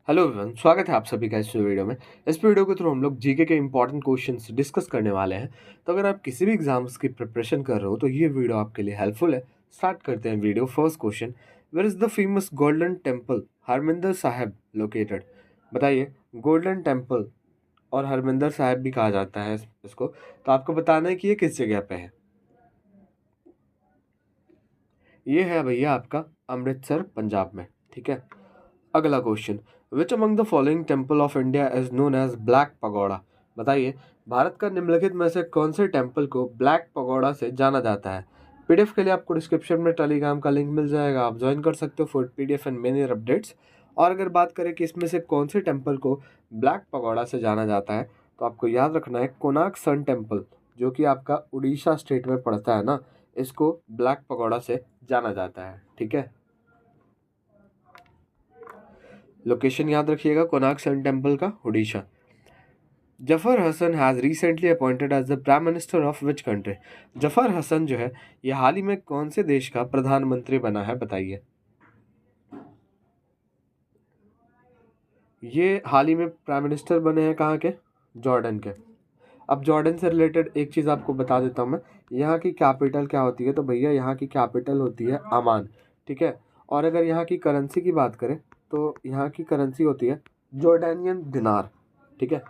Hello everyone, स्वागत है आप सभी का इस वीडियो में। इस वीडियो के थ्रू हम लोग जीके के इंपॉर्टेंट क्वेश्चंस डिस्कस करने वाले हैं। तो अगर आप किसी भी एग्जाम्स की प्रिपरेशन कर रहे हो तो ये वीडियो आपके लिए हेल्पफुल है। स्टार्ट करते हैं video. First question, where is the famous golden temple Harmandir Sahib located? बताइए, गोल्डन टेम्पल और हरमिंदर साहिब भी कहा जाता है इसको, तो आपको बताना है कि ये किस जगह पे है। ये है भैया आपका अमृतसर, पंजाब में। ठीक है। अगला question, which among the following temple of India is known as black pagoda? बताइए, भारत का निम्नलिखित में से कौन से टेम्पल को ब्लैक पगोड़ा से जाना जाता है? पीडीएफ के लिए आपको डिस्क्रिप्शन में टेलीग्राम का लिंक मिल जाएगा, आप ज्वाइन कर सकते हो for PDF and many updates. और अगर बात करें कि इसमें से कौन से टेम्पल को ब्लैक पगोड़ा से जाना जाता है, तो आपको याद रखना है कोणार्क सन टेम्पल, जो कि आपका उड़ीसा स्टेट में पड़ता है ना, इसको ब्लैक पगोड़ा से जाना जाता है। ठीक है, लोकेशन याद रखिएगा, कोणार्क सन टेम्पल का, Orissa. Zafar Hasan has recently appointed as the prime minister of which country? Zafar Hasan जो है ये हाल ही में कौन से देश का प्रधानमंत्री बना है? बताइए। ये हाल ही में प्राइम मिनिस्टर बने हैं कहाँ के? जॉर्डन के। अब जॉर्डन से रिलेटेड एक चीज़ आपको बता देता हूँ मैं, यहाँ की कैपिटल क्या होती है? तो भैया यहाँ की कैपिटल होती है अमान। ठीक है। और अगर यहाँ की करेंसी की बात करें तो यहाँ की करेंसी होती है जॉर्डानियन दिनार। ठीक है।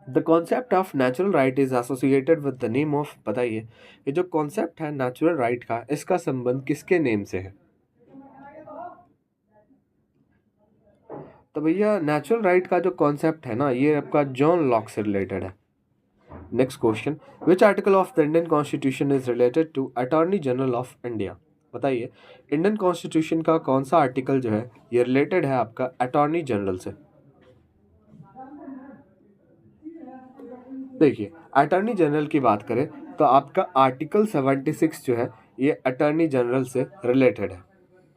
The concept of natural right is associated with the name of, बताइए, ये जो कॉन्सेप्ट है नेचुरल राइट का, इसका संबंध किसके नेम से है? तो भैया नेचुरल राइट का जो कॉन्सेप्ट है ना, ये आपका जॉन लॉक से रिलेटेड है। Next question, which article of the Indian constitution is related to attorney general of India? बताइए, इंडियन कॉन्स्टिट्यूशन का कौन सा आर्टिकल जो है ये रिलेटेड है आपका अटॉर्नी जनरल से? देखिए, अटॉर्नी जनरल की बात करें तो आपका आर्टिकल 76 जो है ये अटॉर्नी जनरल से रिलेटेड है।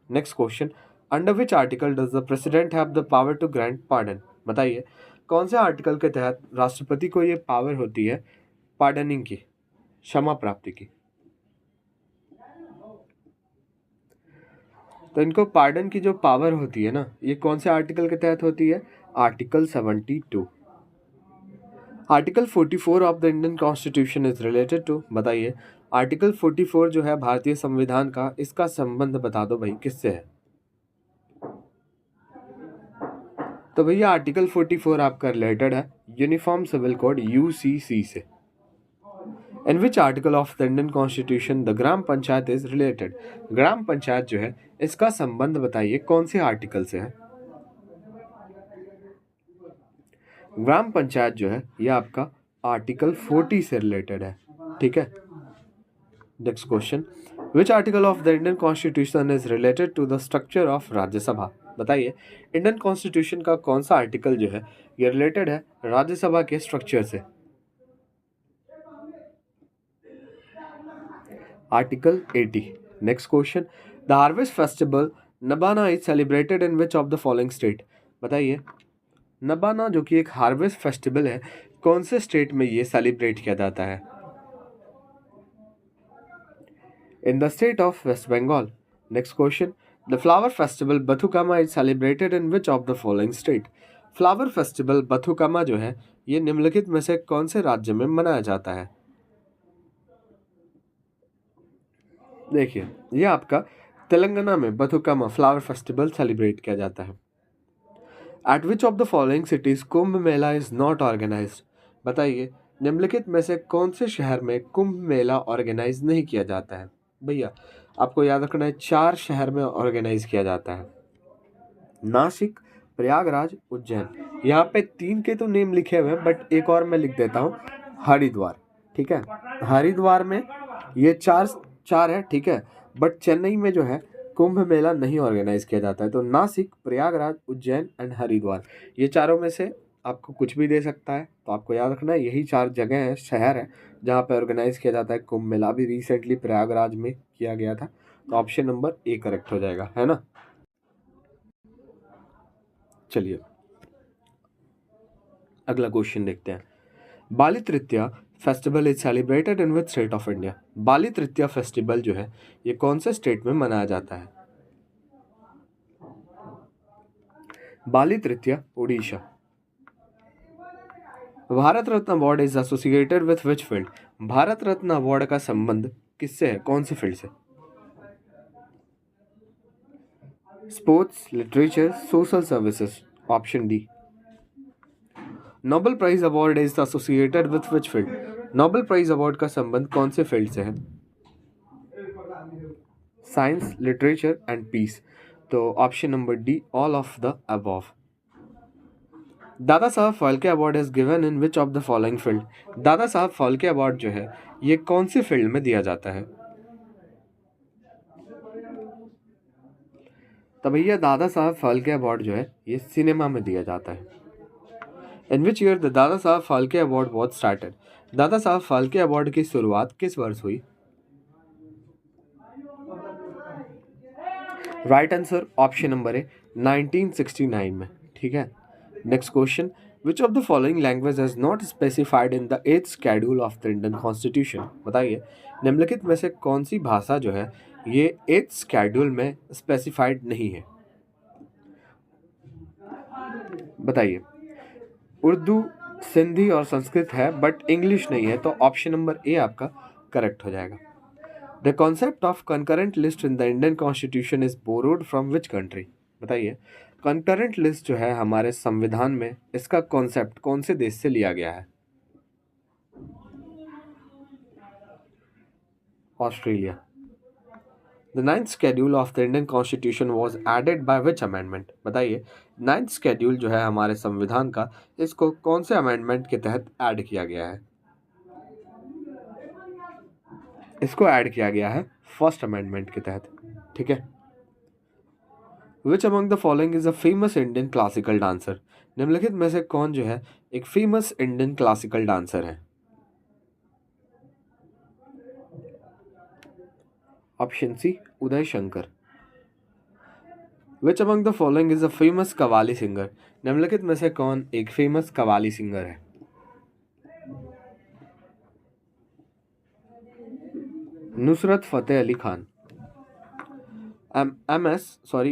Next question, under which article does the president have the power to grant pardon? बताइए, कौन से आर्टिकल के तहत राष्ट्रपति को ये पावर होती है पार्डनिंग की, क्षमा प्राप्ति की? तो इनको पार्डन की जो पावर होती है ना, ये कौन से आर्टिकल के तहत होती है? Article 72। Article 44 of the Indian constitution is related to, बताइए, आर्टिकल 44 जो है भारतीय संविधान का, इसका संबंध बता दो भाई किससे है? तो भैया आर्टिकल 44 आपका रिलेटेड है यूनिफॉर्म सिविल कोड यूसीसी से। In which article of the Indian constitution the gram panchayat is related? Gram panchayat जो है इसका संबंध बताइए कौन से आर्टिकल से है? ग्राम पंचायत जो है ये आपका आर्टिकल 40 से रिलेटेड है। ठीक है। Next question, which article of the Indian constitution is related to the structure of Rajya Sabha? बताइए, इंडियन कॉन्स्टिट्यूशन का कौन सा आर्टिकल जो है ये रिलेटेड है राज्यसभा के स्ट्रक्चर से? Article 80। Next question, the harvest festival Nabanna is celebrated in which of the following state? बताइए, नबाना जो कि एक हार्वेस्ट फेस्टिवल है, कौन से स्टेट में ये सेलिब्रेट किया जाता है? In the state of West Bengal. Next question. The flower festival Bathukama is celebrated in which of the following state? Flower festival Bathukamma जो है ये निम्नलिखित में से कौन से राज्य में मनाया जाता है? देखिए, ये आपका तेलंगाना में बथुकामा फ्लावर फेस्टिवल सेलिब्रेट किया जाता है। At which of the following cities Kumbh Mela is not organised? बताइए, निम्नलिखित में से कौन से शहर में कुंभ मेला ऑर्गेनाइज नहीं किया जाता है? भैया आपको याद रखना है 4 शहर में ऑर्गेनाइज किया जाता है, नासिक, प्रयागराज, उज्जैन। यहाँ पे 3 के तो नेम लिखे हुए हैं, बट एक और मैं लिख देता हूँ, हरिद्वार। ठीक है, हरिद्वार में ये चार चार है। ठीक है, बट चेन्नई में जो है कुंभ मेला नहीं ऑर्गेनाइज किया जाता है। तो नासिक, प्रयागराज, उज्जैन एंड हरिद्वार, ये चारों में से आपको कुछ भी दे सकता है। तो आपको याद रखना है यही 4 जगह है, शहर है, जहाँ पे ऑर्गेनाइज किया जाता है कुंभ मेला। अभी रिसेंटली प्रयागराज में किया गया था। तो ऑप्शन नंबर ए करेक्ट हो जाएगा, है ना। चलिए अगला क्वेश्चन देखते हैं। Bali Tritiya festival is celebrated in which state of India? Bali Tritiya festival जो है ये कौन से स्टेट में मनाया जाता है? Bali Tritiya, Orissa. Bharat Ratna award is associated with which field? Bharat Ratna award का संबंध किससे है, कौन सी फील्ड से? Sports, literature, social services. Option D. Nobel prize award is associated with which field? Nobel prize award का संबंध कौन से फील्ड से है? Science, literature and peace. तो option number D, all of the above. Dada Saheb Phalke award is given in which of the following field? दादा Saheb Phalke award जो है ये कौन सी फील्ड में दिया जाता है? तो भैया दादा साहब फाल्के अवार्ड जो है ये सिनेमा में दिया जाता है। इन विच ईयर द दादा Saheb Phalke award was started? दादा साहब फाल्के अवार्ड की शुरुआत किस वर्ष हुई? राइट आंसर ऑप्शन नंबर है 1969 में। ठीक है, next question, which of the following language has not specified in the 8th schedule of the Indian constitution? बताइए निम्नलिखित में से कौन सी भाषा जो है ये 8th शेड्यूल में स्पेसिफाइड नहीं है? बताइए। उर्दू, सिंधी और संस्कृत है बट इंग्लिश नहीं है, तो ऑप्शन नंबर ए आपका करेक्ट हो जाएगा। The concept of concurrent list in the Indian constitution is borrowed from which country? बताइए कंकरेंट लिस्ट जो है हमारे संविधान में, इसका कॉन्सेप्ट कौन से देश से लिया गया है? Australia. The 9th schedule of the Indian constitution was added by which amendment? बताइए 9th शेड्यूल जो है हमारे संविधान का, इसको कौन से अमेंडमेंट के तहत ऐड किया गया है? इसको ऐड किया गया है फर्स्ट अमेंडमेंट के तहत। ठीक है। Which among the following is a famous Indian classical dancer? निम्नलिखित में से कौन जो है एक फेमस इंडियन क्लासिकल डांसर है? Option C, Uday Shankar. Which among the following is a famous qawwali singer? निम्नलिखित में से कौन एक फेमस कवाली सिंगर है? Nusrat Fateh Ali Khan.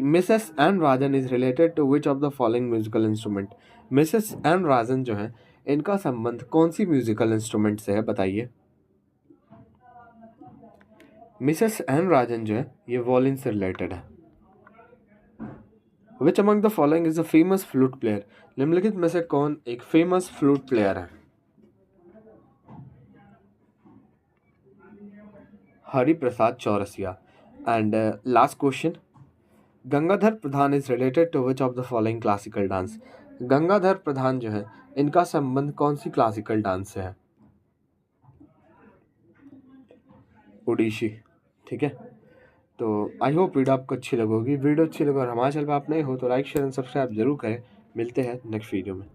Mrs N Rajan is related to which of the following musical instrument? Mrs N Rajan जो है इनका संबंध कौन सी म्यूजिकल इंस्ट्रूमेंट से है? बताइए। मिसेस एन राजन जो है ये वॉलिन से रिलेटेड है। Which among the following is a famous flute player? निम्नलिखित में से कौन एक फेमस फ्लूट प्लेयर है? Hari Prasad Chaurasia. And last question, Gangadhar Pradhan is related to which of the following classical dance? Gangadhar Pradhan जो है इनका संबंध कौन सी क्लासिकल डांस से है? ओडिशी। ठीक है, तो आई होप वीडियो आपको अच्छी लगोगी। वीडियो अच्छी लगे और हमारे चैनल पर आप नए हो तो लाइक शेयर एंड सब्सक्राइब जरूर करें। मिलते हैं नेक्स्ट वीडियो में।